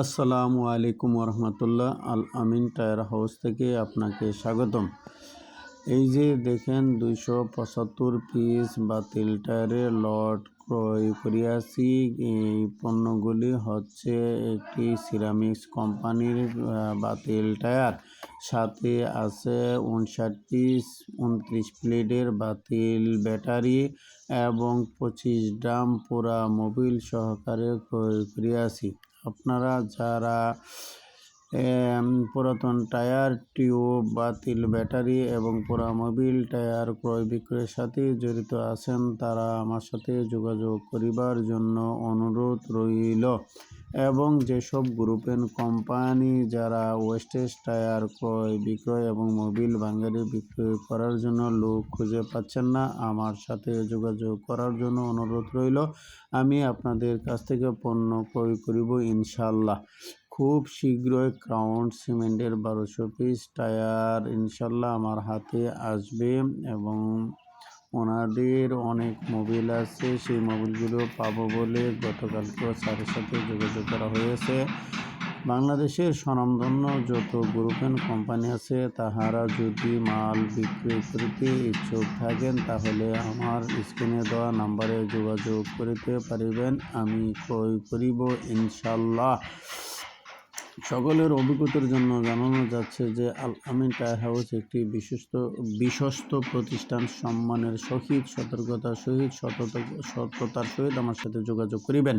আসসালামু আলাইকুম রহমতুল্লাহ। আল আমিন tyre house থেকে আপনাকে স্বাগতম। এই যে দেখেন 275 পিস বাতিল টায়ারের লট ক্রয় করিয়াছি। এই পণ্যগুলি হচ্ছে একটি সিরামিক্স কোম্পানির বাতিল টায়ার, সাথে আছে 59 পিস 29 প্লেটের বাতিল ব্যাটারি এবং 25 ড্রাম পুরা মোবিল সহকারে ক্রয় করিয়াছি। আপনারা যারা পুরাতন টায়ার, টিউব, বাতিল ব্যাটারি এবং পুরা মোবিল টায়ার ক্রয় বিক্রয়ের সাথে জড়িত আছেন, তারা আমার সাথে যোগাযোগ করিবার জন্য অনুরোধ রইল। এবং যেসব গ্রুপ এন্ড কোম্পানি যারা ওয়েস্টেজ টায়ার ক্রয় বিক্রয় এবং মোবিল ভাঙ্গারি বিক্রয় করার জন্য লোক খুঁজে পাচ্ছেন না, আমার সাথে যোগাযোগ করার জন্য অনুরোধ রইল। আমি আপনাদের কাছ থেকে পণ্য ক্রয় করিব ইনশাল্লাহ। খুব শীঘ্রই ক্রাউন সিমেন্টের 1200 পিস টায়ার ইনশাল্লাহ আমার হাতে আসবে এবং ওনাদের অনেক মোবিল আছে, সেই মোবিলগুলো পাবো বলে গতকালকেও স্যারের সাথে যোগাযোগ করা হয়েছে। বাংলাদেশের স্বনামধন্য যত গ্রুপ এন্ড কোম্পানি আছে, তাহারা যদি মাল বিক্রি করিতে ইচ্ছুক থাকেন তাহলে আমার স্ক্রিনে দেওয়া নাম্বারে যোগাযোগ করিতে পারিবেন। আমি ক্রয় করিব ইনশাল্লাহ। সকলের অভিজ্ঞতার জন্য জানানো যাচ্ছে যে আল আমিন টায়ার হাউস একটি বিশ্বস্ত প্রতিষ্ঠান। সম্মানের সহিত, সতর্কতার সহিত, সততার সহিত আমার সাথে যোগাযোগ করিবেন।